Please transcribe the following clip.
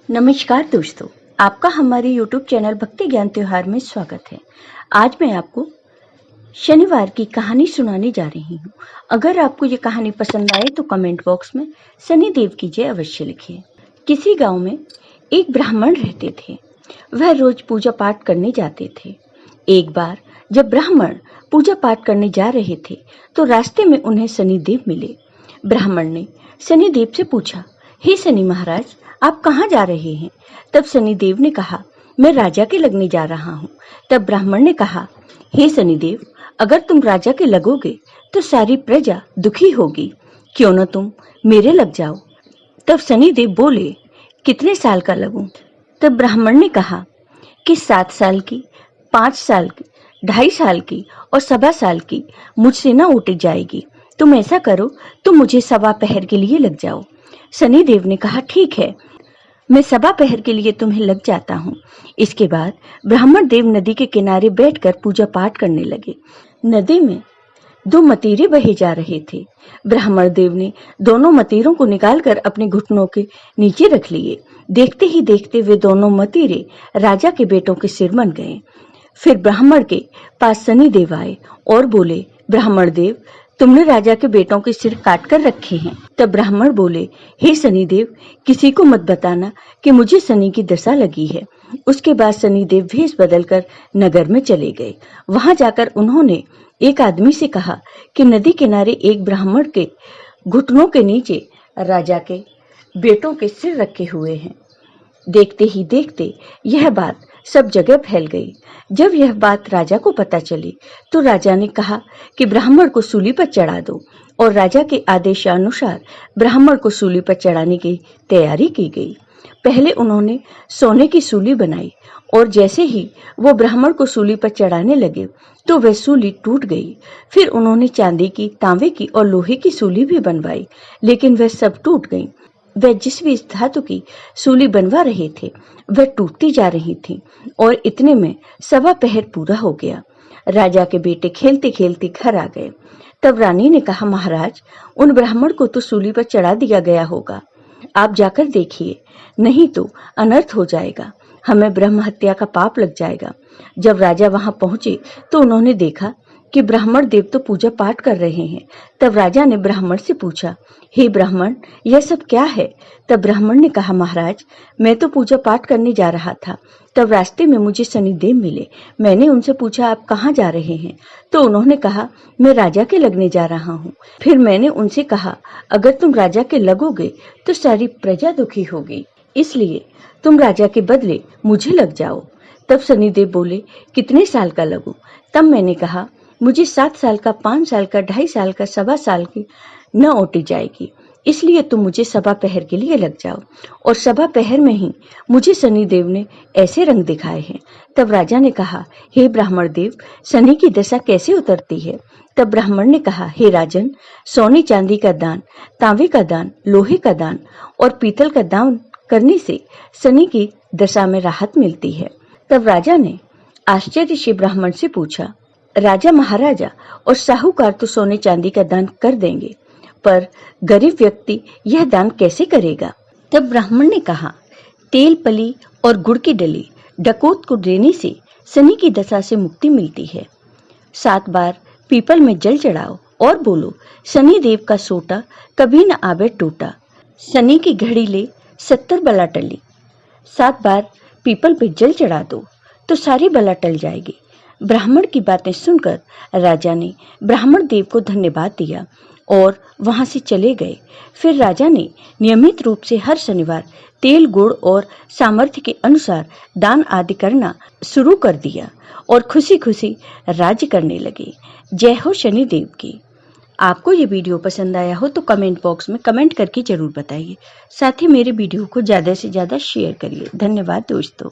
नमस्कार दोस्तों, आपका हमारे YouTube चैनल भक्ति ज्ञान त्योहार में स्वागत है। आज मैं आपको शनिवार की कहानी सुनाने जा रही हूँ। अगर आपको ये कहानी पसंद आए तो कमेंट बॉक्स में शनिदेव की जय अवश्य लिखिए। किसी गांव में एक ब्राह्मण रहते थे। वह रोज पूजा पाठ करने जाते थे। एक बार जब ब्राह्मण पूजा पाठ करने जा रहे थे तो रास्ते में उन्हें शनिदेव मिले। ब्राह्मण ने शनिदेव से पूछा, हे शनि महाराज, आप कहाँ जा रहे हैं? तब शनिदेव ने कहा, मैं राजा के लगने जा रहा हूँ। तब ब्राह्मण ने कहा, हे शनिदेव, अगर तुम राजा के लगोगे तो सारी प्रजा दुखी होगी, क्यों न तुम मेरे लग जाओ। तब शनिदेव बोले, कितने साल का लगूं? तब ब्राह्मण ने कहा कि 7 साल की, 5 साल की, 2.5 साल की और 1.25 साल की मुझसे न उठी जाएगी। तुम ऐसा करो, तुम मुझे 1.25 पहर के लिए लग जाओ। शनिदेव ने कहा, ठीक है, मैं 1.25 पहर के लिए तुम्हें लग जाता हूँ। इसके बाद ब्राह्मण देव नदी के किनारे बैठकर पूजा पाठ करने लगे। नदी में 2 मतीरे बहे जा रहे थे। ब्राह्मण देव ने दोनों मतीरों को निकालकर अपने घुटनों के नीचे रख लिए। देखते ही देखते वे दोनों मतीरे राजा के बेटों के सिर बन गए। फिर ब्राह्मण के पास शनिदेव आए और बोले, ब्राह्मण देव, तुमने राजा के बेटों के सिर काट कर रखे हैं। तब ब्राह्मण बोले, हे शनिदेव, किसी को मत बताना कि मुझे शनि की दशा लगी है। उसके बाद शनिदेव भेष बदलकर नगर में चले गए। वहां जाकर उन्होंने एक आदमी से कहा कि नदी किनारे एक ब्राह्मण के घुटनों के नीचे राजा के बेटों के सिर रखे हुए हैं। देखते ही देखते यह बात सब जगह फैल गई। जब यह बात राजा को पता चली तो राजा ने कहा कि ब्राह्मण को सूली पर चढ़ा दो, और राजा के आदेशानुसार ब्राह्मण को सूली पर चढ़ाने की तैयारी की गई। पहले उन्होंने सोने की सूली बनाई और जैसे ही वो ब्राह्मण को सूली पर चढ़ाने लगे तो वह सूली टूट गई। फिर उन्होंने चांदी की, तांबे की और लोहे की सूली भी बनवाई, लेकिन वह सब टूट गई। वह जिस भी धातु की सूली बनवा रहे थे वह टूटती जा रही थी, और इतने में 1.25 पहर पूरा हो गया। राजा के बेटे खेलते खेलते घर आ गए। तब रानी ने कहा, महाराज, उन ब्राह्मण को तो सूली पर चढ़ा दिया गया होगा, आप जाकर देखिए, नहीं तो अनर्थ हो जाएगा, हमें ब्रह्म हत्या का पाप लग जाएगा। जब राजा वहां पहुंचे तो उन्होंने देखा कि ब्राह्मण देव तो पूजा पाठ कर रहे हैं। तब राजा ने ब्राह्मण से पूछा, हे ब्राह्मण, यह सब क्या है? तब ब्राह्मण ने कहा, महाराज, मैं तो पूजा पाठ करने जा रहा था। तब रास्ते में मुझे शनिदेव मिले। मैंने उनसे पूछा, आप कहाँ जा रहे हैं? तो उन्होंने कहा, मैं राजा के लगने जा रहा हूँ। फिर मैंने उनसे कहा, अगर तुम राजा के लगोगे तो सारी प्रजा दुखी होगी, इसलिए तुम राजा के बदले मुझे लग जाओ। तब शनिदेव बोले, कितने साल का लगूं? तब मैंने कहा, मुझे 7 साल का, 5 साल का, 2.5 साल का, 1.25 साल की न ओटी जाएगी, इसलिए तुम मुझे 1.25 पहर के लिए लग जाओ। और 1.25 पहर में ही मुझे शनिदेव ने ऐसे रंग दिखाए हैं। तब राजा ने कहा, हे ब्राह्मण देव, शनि की दशा कैसे उतरती है? तब ब्राह्मण ने कहा, हे राजन, सोने चांदी का दान, तांबे का दान, लोहे का दान और पीतल का दान करने से शनि की दशा में राहत मिलती है। तब राजा ने आश्चर्य से ब्राह्मण से पूछा, राजा, महाराजा और साहूकार तो सोने चांदी का दान कर देंगे, पर गरीब व्यक्ति यह दान कैसे करेगा? तब ब्राह्मण ने कहा, तेल, पली और गुड़ की डली डकैत को देने से शनि की दशा से मुक्ति मिलती है। 7 बार पीपल में जल चढ़ाओ और बोलो, शनि देव का सोटा कभी न आवे टूटा। शनि की घड़ी ले 70 बला टली। 7 बार पीपल पे जल चढ़ा दो तो सारी बला टल जाएगी। ब्राह्मण की बातें सुनकर राजा ने ब्राह्मण देव को धन्यवाद दिया और वहां से चले गए। फिर राजा ने नियमित रूप से हर शनिवार तेल, गुड़ और सामर्थ्य के अनुसार दान आदि करना शुरू कर दिया और खुशी खुशी राज्य करने लगे। जय हो शनिदेव की। आपको ये वीडियो पसंद आया हो तो कमेंट बॉक्स में कमेंट करके जरूर बताइए। साथ ही मेरे वीडियो को ज़्यादा से ज़्यादा शेयर करिए। धन्यवाद दोस्तों।